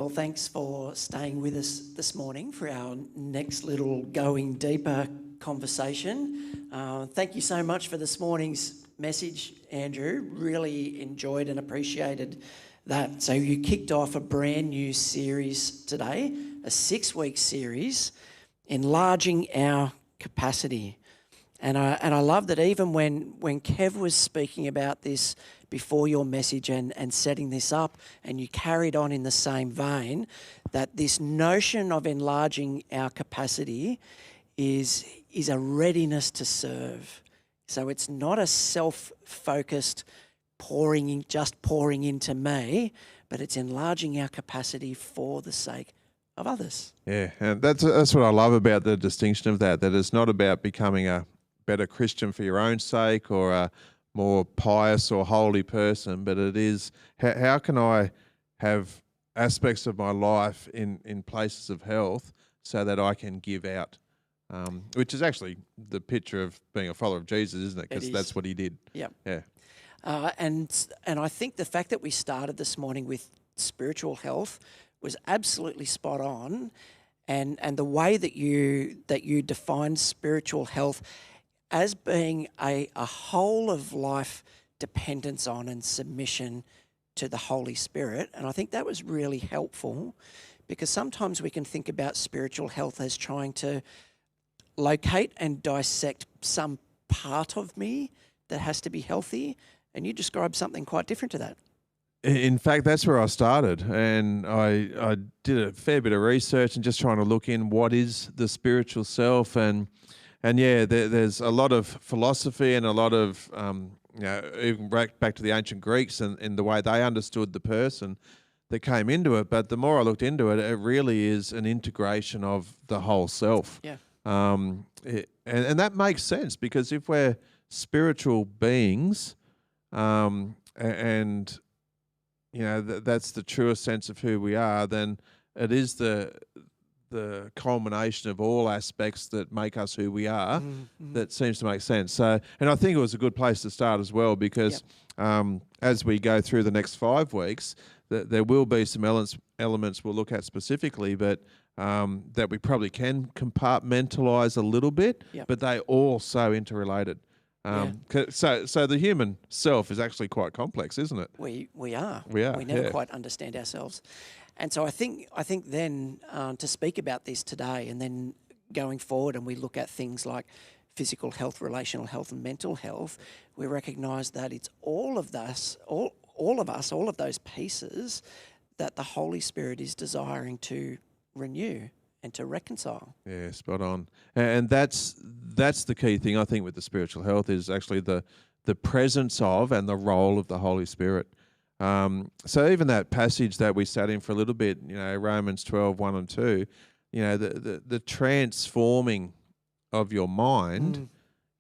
Well, thanks for staying with us this morning for our next little going deeper conversation. Thank you so much for this morning's message, Andrew. Really enjoyed and appreciated that. So you kicked off a brand new series today, a 6-week series, enlarging our capacity. And I love that even when Kev was speaking about this before your message and setting this up, and you carried on in the same vein, that this notion of enlarging our capacity is a readiness to serve. So it's not a self-focused pouring into me, but it's enlarging our capacity for the sake of others. Yeah, and that's what I love about the distinction of that it's not about becoming a better Christian for your own sake or a more pious or holy person, but it is how can I have aspects of my life in places of health so that I can give out, which is actually the picture of being a follower of Jesus, isn't it? Because that's what he did. Yep. Yeah. And I think the fact that we started this morning with spiritual health was absolutely spot on, and the way that you defined spiritual health as being a whole of life dependence on and submission to the Holy Spirit. And I think that was really helpful, because sometimes we can think about spiritual health as trying to locate and dissect some part of me that has to be healthy. And you described something quite different to that. In fact, that's where I started, and I did a fair bit of research and just trying to look in what is the spiritual self, and yeah, there's a lot of philosophy and a lot of even back to the ancient Greeks and the way they understood the person that came into it. But the more I looked into it, it really is an integration of the whole self. Yeah. And that makes sense, because if we're spiritual beings, and that's the truest sense of who we are, then it is the culmination of all aspects that make us who we are. That seems to make sense. So, and I think it was a good place to start as well, because as we go through the next 5 weeks, there will be some elements we'll look at specifically, but that we probably can compartmentalize a little bit, but they all so interrelated. So the human self is actually quite complex, isn't it? We are. We never quite understand ourselves. And so I think then to speak about this today, and then going forward, and we look at things like physical health, relational health, and mental health, we recognise that it's all of us, all of those pieces that the Holy Spirit is desiring to renew and to reconcile. Yeah, spot on. And that's the key thing, I think, with the spiritual health, is actually the presence of and the role of the Holy Spirit. So even that passage that we sat in for a little bit, Romans 12, 1 and 2, the transforming of your mind,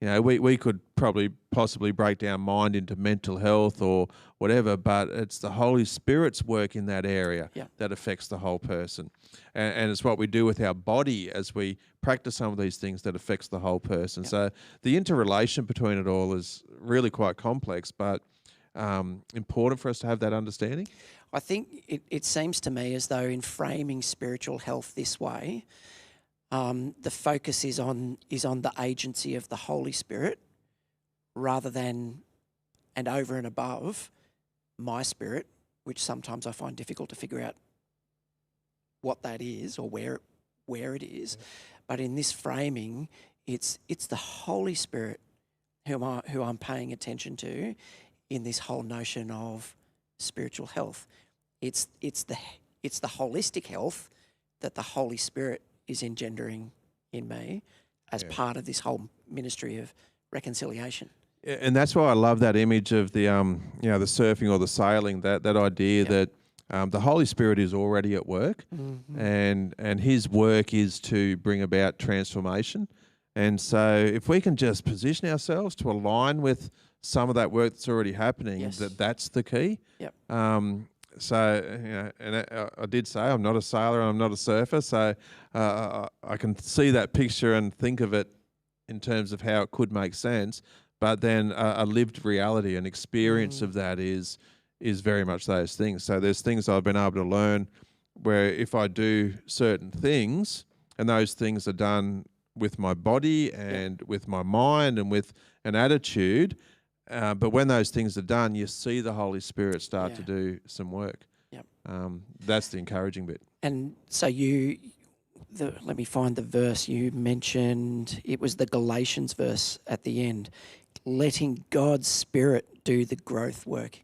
we could possibly break down mind into mental health or whatever, but it's the Holy Spirit's work in that area that affects the whole person. And it's what we do with our body as we practice some of these things that affects the whole person. So the interrelation between it all is really quite complex, but important for us to have that understanding. I think it seems to me as though in framing spiritual health this way, the focus is on the agency of the Holy Spirit, rather than and over and above my spirit, which sometimes I find difficult to figure out what that is or where it is. But in this framing, it's the Holy Spirit who I'm paying attention to in this whole notion of spiritual health. It's the holistic health that the Holy Spirit is engendering in me as part of this whole ministry of reconciliation. And that's why I love that image of the the surfing or the sailing, that idea that the Holy Spirit is already at work, and his work is to bring about transformation. And so if we can just position ourselves to align with some of that work that's already happening, that's the key. Yep. So, and I did say I'm not a sailor and I'm not a surfer, so I can see that picture and think of it in terms of how it could make sense. But then a lived reality, an experience of that is very much those things. So there's things I've been able to learn where if I do certain things and those things are done with my body and with my mind and with an attitude, but when those things are done, you see the Holy Spirit start to do some work. Yep. That's the encouraging bit. And so let me find the verse you mentioned. It was the Galatians verse at the end, letting God's Spirit do the growth work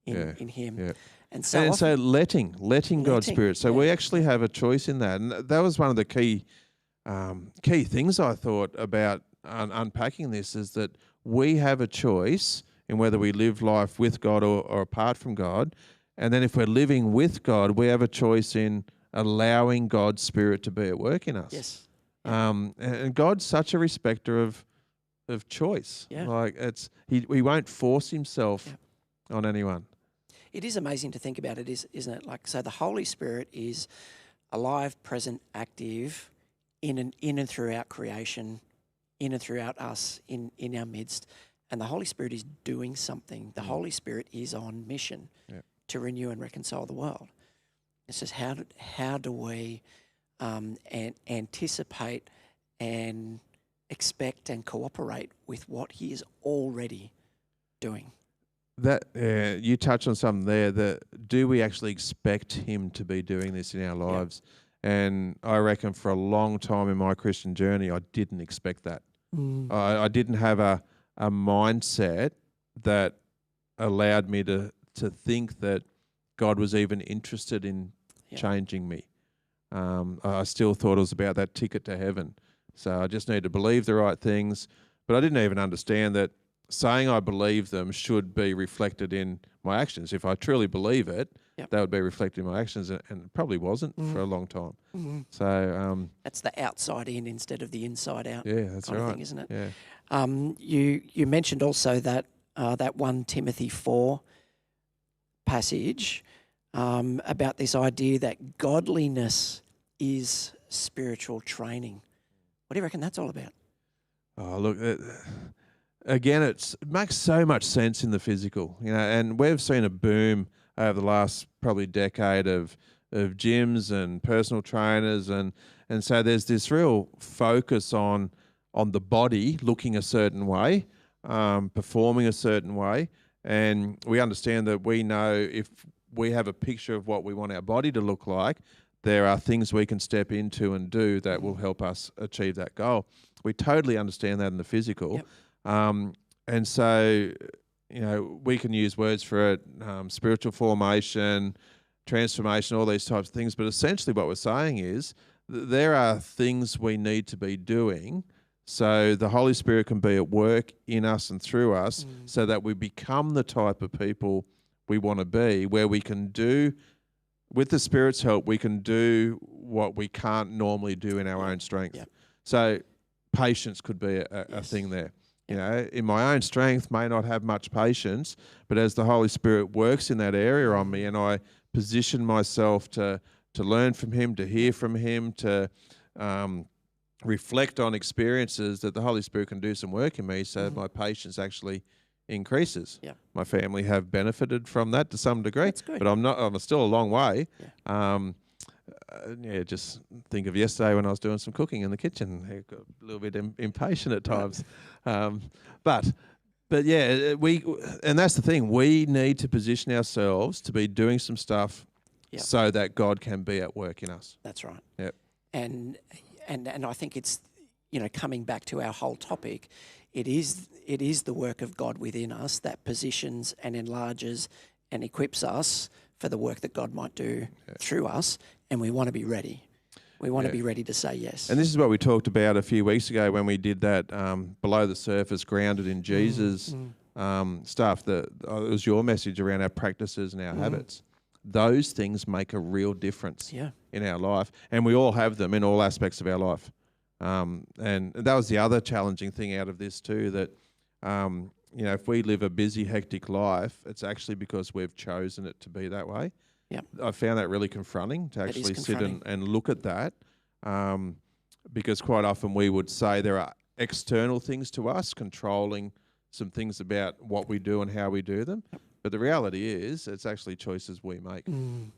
in him. Yeah. And so letting God's Spirit. So we yeah. actually have a choice in that. And that was one of the key things I thought about unpacking this, is that we have a choice in whether we live life with God or apart from God. And then if we're living with God, we have a choice in allowing God's Spirit to be at work in us. Yes. And God's such a respecter of choice. Yeah. Like he won't force himself on anyone. It is amazing to think about it, isn't it? Like, so the Holy Spirit is alive, present, active in and throughout creation, in and throughout us, in our midst. And the Holy Spirit is doing something. The Holy Spirit is on mission to renew and reconcile the world. It's just how do we anticipate and expect and cooperate with what he is already doing? That you touched on something there. That do we actually expect him to be doing this in our lives? And I reckon for a long time in my Christian journey, I didn't expect that. I didn't have a mindset that allowed me to think that God was even interested in changing me. I still thought it was about that ticket to heaven. So I just need to believe the right things. But I didn't even understand that saying I believe them should be reflected in my actions. If I truly believe it, that would be reflected in my actions, and it probably wasn't for a long time. So that's the outside in instead of the inside out. Yeah, that's kind right. of thing, isn't it? Yeah. You mentioned also that 1 Timothy 4 passage about this idea that godliness is spiritual training. What do you reckon that's all about? Oh, look, again, it makes so much sense in the physical, and we've seen a boom over the last probably decade of gyms and personal trainers, and so there's this real focus on the body looking a certain way, performing a certain way, and we understand that we know if we have a picture of what we want our body to look like, there are things we can step into and do that will help us achieve that goal. We totally understand that in the physical. And so, we can use words for it, spiritual formation, transformation, all these types of things. But essentially what we're saying is there are things we need to be doing so the Holy Spirit can be at work in us and through us so that we become the type of people we want to be, where we can do, with the Spirit's help, we can do what we can't normally do in our own strength. So patience could be a thing there. In my own strength, may not have much patience, but as the Holy Spirit works in that area on me and I position myself to learn from him, to hear from him, to reflect on experiences, that the Holy Spirit can do some work in me so that my patience actually increases. My family have benefited from that to some degree, but I'm still a long way. Just think of yesterday when I was doing some cooking in the kitchen. I got a little bit impatient at times. But and that's the thing. We need to position ourselves to be doing some stuff so that God can be at work in us. That's right. Yep. And I think it's, coming back to our whole topic, it is the work of God within us that positions and enlarges and equips us for the work that God might do through us, and we want to be ready. We want to be ready to say yes. And this is what we talked about a few weeks ago when we did that below the surface, grounded in Jesus stuff. It was your message around our practices and our habits. Those things make a real difference in our life, and we all have them in all aspects of our life. And that was the other challenging thing out of this too, that if we live a busy, hectic life, it's actually because we've chosen it to be that way. I found that really confronting to actually sit and look at that, because quite often we would say there are external things to us controlling some things about what we do and how we do them. But the reality is, it's actually choices we make.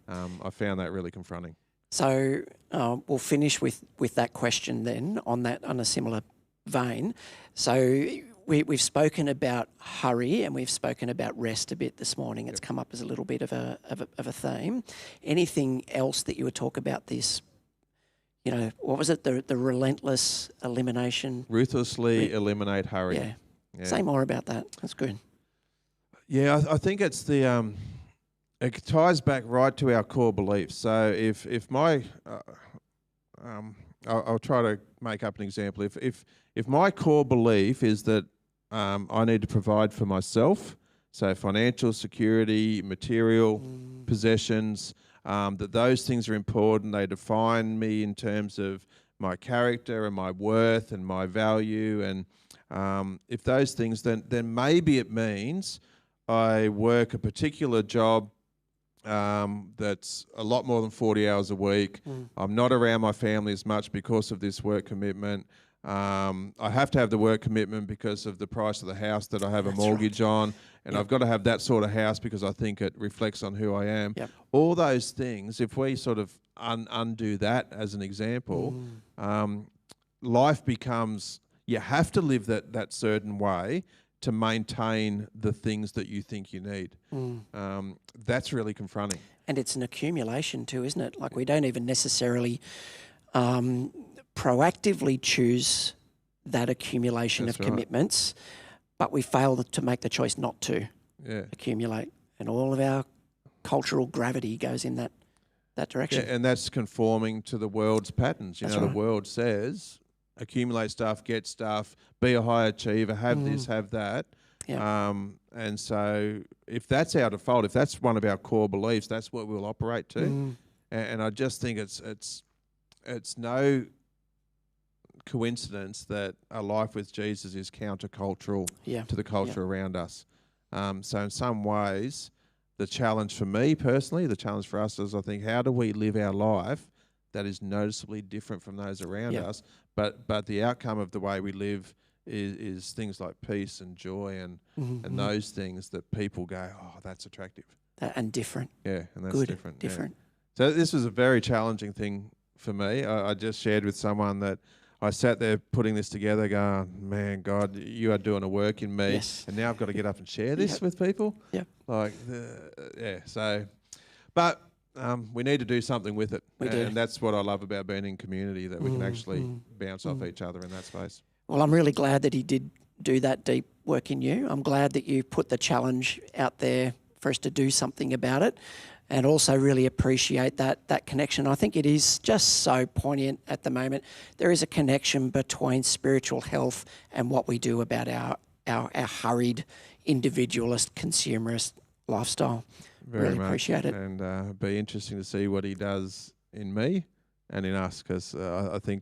I found that really confronting. So we'll finish with that question then on a similar vein. So we've spoken about hurry and we've spoken about rest a bit this morning. It's come up as a little bit of a theme. Anything else that you would talk about this? You know, what was it? The relentless elimination. Ruthlessly eliminate hurry. Yeah. Say more about that. That's good. Yeah, I think it's the it ties back right to our core beliefs. So if my I'll try to make up an example. If my core belief is that I need to provide for myself, so financial security, material possessions, that those things are important. They define me in terms of my character and my worth and my value. And if those things, then maybe it means I work a particular job that's a lot more than 40 hours a week. I'm not around my family as much because of this work commitment. I have to have the work commitment because of the price of the house that I have a mortgage on, and I've got to have that sort of house because I think it reflects on who I am. All those things, if we sort of undo that as an example, life becomes, you have to live that certain way to maintain the things that you think you need. That's really confronting. And it's an accumulation too, isn't it? Like we don't even necessarily proactively choose that accumulation of commitments, but we fail to make the choice not to accumulate. And all of our cultural gravity goes in that direction. Yeah, and that's conforming to the world's patterns. You know, the world says, accumulate stuff, get stuff, be a high achiever, have this, have that. And so if that's our default, if that's one of our core beliefs, that's what we'll operate to. And I just think it's no coincidence that a life with Jesus is countercultural to the culture around us. So in some ways, the challenge for me personally, the challenge for us is, I think, how do we live our life that is noticeably different from those around us, but the outcome of the way we live is things like peace and joy and those things that people go, oh, that's attractive. And different. Yeah, and that's good, different. Different. Yeah. So this was a very challenging thing for me. I just shared with someone that I sat there putting this together going, man, God, you are doing a work in me. And now I've got to get up and share this with people. Like, so, but we need to do something with it. And that's what I love about being in community, that we can actually bounce off each other in that space. Well, I'm really glad that he did do that deep work in you. I'm glad that you put the challenge out there for us to do something about it, and also really appreciate that connection. I think it is just so poignant at the moment. There is a connection between spiritual health and what we do about our hurried, individualist, consumerist lifestyle. Very really much. Appreciate it. And it'd be interesting to see what he does in me and in us, because I think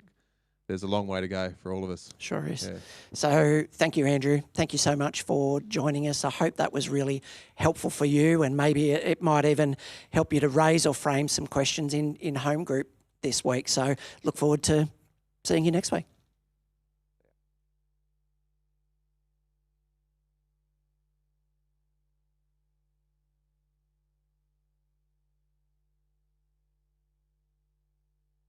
there's a long way to go for all of us. Sure is. So thank you, Andrew. Thank you so much for joining us. I hope that was really helpful for you, and maybe it might even help you to raise or frame some questions in home group this week. So look forward to seeing you next week.